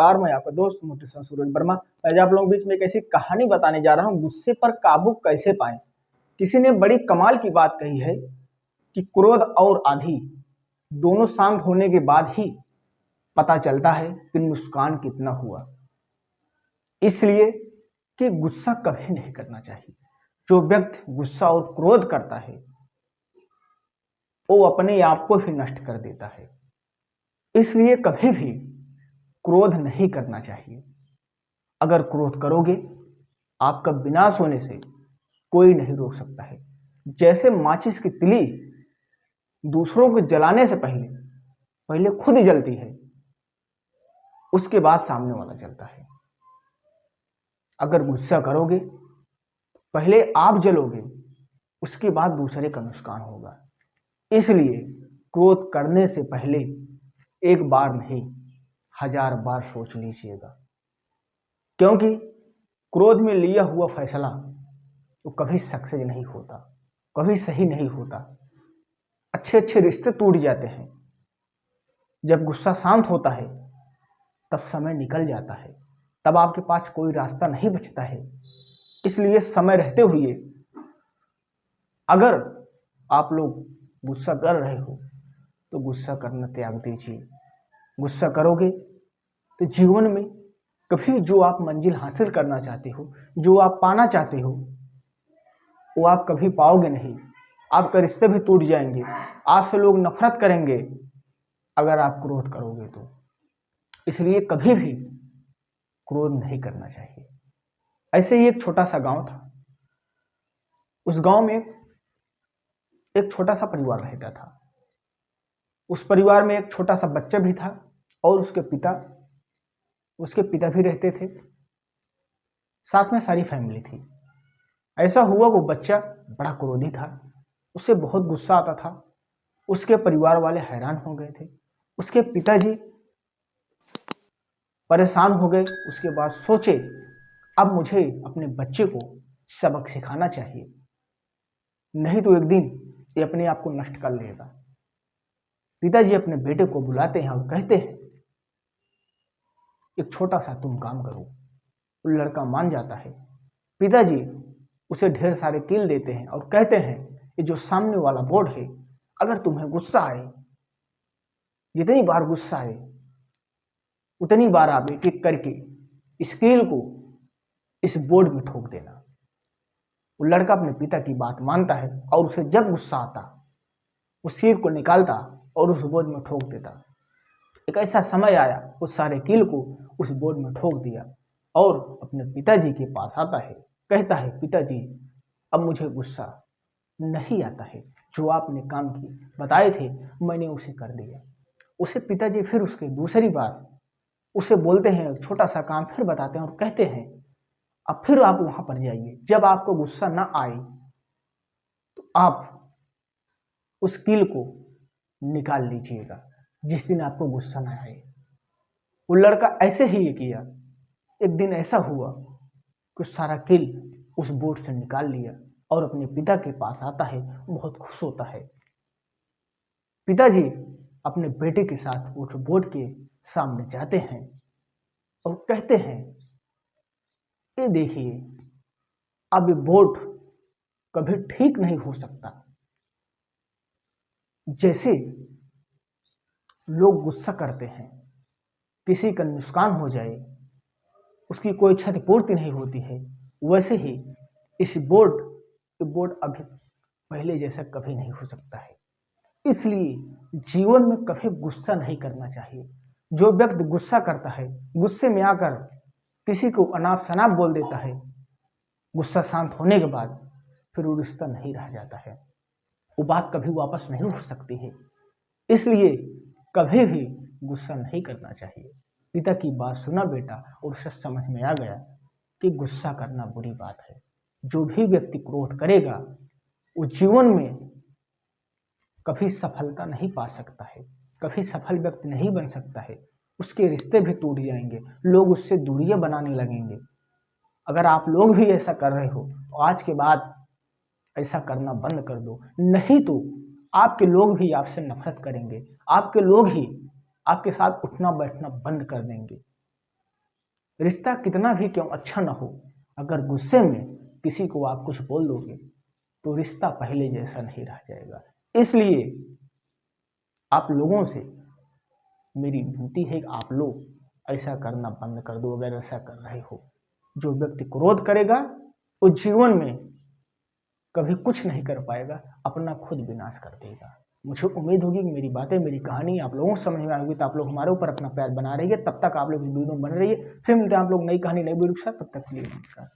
नमस्कार, मैं आपका दोस्त मोटिवेशन सूरज वर्मा। आज आप लोगों के बीच में एक ऐसी कहानी बताने जा रहा हूँ, गुस्से पर काबू कैसे पाएं। किसी ने बड़ी कमाल की बात कही है कि क्रोध और आंधी दोनों शांत होने के बाद ही पता चलता है कि नुकसान कितना हुआ। इसलिए कि गुस्सा कभी नहीं करना चाहिए। जो व्यक्ति गुस्सा और क्रोध करता है वो अपने आप को भी नष्ट कर देता है। इसलिए कभी भी क्रोध नहीं करना चाहिए। अगर क्रोध करोगे आपका विनाश होने से कोई नहीं रोक सकता है। जैसे माचिस की तिली दूसरों को जलाने से पहले पहले खुद ही जलती है, उसके बाद सामने वाला जलता है। अगर गुस्सा करोगे पहले आप जलोगे, उसके बाद दूसरे का नुकसान होगा। इसलिए क्रोध करने से पहले एक बार नहीं 1000 बार सोच लीजिएगा, क्योंकि क्रोध में लिया हुआ फैसला वो कभी सक्सेस नहीं होता, कभी सही नहीं होता। अच्छे अच्छे रिश्ते टूट जाते हैं। जब गुस्सा शांत होता है तब समय निकल जाता है, तब आपके पास कोई रास्ता नहीं बचता है। इसलिए समय रहते हुए अगर आप लोग गुस्सा कर रहे हो तो गुस्सा करना त्याग दीजिए। गुस्सा करोगे तो जीवन में कभी जो आप मंजिल हासिल करना चाहते हो, जो आप पाना चाहते हो, वो आप कभी पाओगे नहीं। आपका रिश्ते भी टूट जाएंगे, आपसे लोग नफरत करेंगे अगर आप क्रोध करोगे तो। इसलिए कभी भी क्रोध नहीं करना चाहिए। ऐसे ही एक छोटा सा गांव था। उस गांव में एक छोटा सा परिवार रहता था। उस परिवार में एक छोटा सा बच्चा भी था और उसके पिता भी रहते थे। साथ में सारी फैमिली थी। ऐसा हुआ वो बच्चा बड़ा क्रोधी था, उसे बहुत गुस्सा आता था। उसके परिवार वाले हैरान हो गए थे। उसके पिताजी परेशान हो गए। उसके बाद सोचे अब मुझे अपने बच्चे को सबक सिखाना चाहिए, नहीं तो एक दिन ये अपने आप को नष्ट कर लेगा। पिताजी अपने बेटे को बुलाते हैं और कहते हैं एक छोटा सा तुम काम करो। वो लड़का मान जाता है। पिताजी उसे ढेर सारे कील देते हैं और कहते हैं ये जो सामने वाला बोर्ड है, अगर तुम्हें गुस्सा आए, जितनी बार गुस्सा आए उतनी बार आप एक एक करके इस कील को इस बोर्ड में ठोक देना। वो लड़का अपने पिता की बात मानता है और उसे जब गुस्सा आता उस कील को निकालता और उस बोर्ड में ठोक देता। एक ऐसा समय आया उस सारे कील को उस बोर्ड में ठोक दिया और अपने पिताजी के पास आता है। कहता है पिताजी अब मुझे गुस्सा नहीं आता है, जो आपने काम की बताए थे मैंने उसे कर दिया। उसे पिताजी फिर उसके दूसरी बार उसे बोलते हैं, छोटा सा काम फिर बताते हैं और कहते हैं अब फिर आप वहां पर जाइए। जब आपको गुस्सा ना आए तो आप उस कील को निकाल लीजिएगा, जिस दिन आपको गुस्सा ना आए। वो लड़का ऐसे ही ये किया। एक दिन ऐसा हुआ कि सारा कील उस बोर्ड से निकाल लिया और अपने पिता के पास आता है, बहुत खुश होता है। पिताजी अपने बेटे के साथ उस बोर्ड के सामने जाते हैं और कहते हैं ये देखिए अब ये बोर्ड कभी ठीक नहीं हो सकता। जैसे लोग गुस्सा करते हैं, किसी का नुकसान हो जाए, उसकी कोई क्षतिपूर्ति नहीं होती है, वैसे ही इस बोर्ड अभी पहले जैसा कभी नहीं हो सकता है। इसलिए जीवन में कभी गुस्सा नहीं करना चाहिए। जो व्यक्ति गुस्सा करता है, गुस्से में आकर किसी को अनाप शनाप बोल देता है, गुस्सा शांत होने के बाद फिर वो रिश्ता नहीं रह जाता है, वो बात कभी वापस नहीं हो सकती है। इसलिए कभी भी गुस्सा नहीं करना चाहिए। पिता की बात सुना बेटा और उसे समझ में आ गया कि गुस्सा करना बुरी बात है। जो भी व्यक्ति क्रोध करेगा वो जीवन में कभी सफलता नहीं पा सकता है, कभी सफल व्यक्ति नहीं बन सकता है। उसके रिश्ते भी टूट जाएंगे, लोग उससे दूरियां बनाने लगेंगे। अगर आप लोग भी ऐसा कर रहे हो तो आज के बाद ऐसा करना बंद कर दो, नहीं तो आपके लोग भी आपसे नफरत करेंगे। आपके लोग ही आपके साथ उठना बैठना बंद कर देंगे। रिश्ता कितना भी क्यों अच्छा ना हो, अगर गुस्से में किसी को आप कुछ बोल दोगे तो रिश्ता पहले जैसा नहीं रह जाएगा। इसलिए आप लोगों से मेरी विनती है कि आप लोग ऐसा करना बंद कर दो। अगर ऐसा कर रहे हो, जो व्यक्ति क्रोध करेगा वो जीवन में कभी कुछ नहीं कर पाएगा, अपना खुद विनाश कर देगा। मुझे उम्मीद होगी कि मेरी बातें, मेरी कहानी आप लोगों को समझ में आएगी, तो आप लोग हमारे ऊपर अपना प्यार बना रहिए। तब तक आप लोग वीडियो बन रही है। फिर मिलते हैं आप लोग नई कहानी, नई वीडियो के साथ। तब तक के लिए नमस्कार।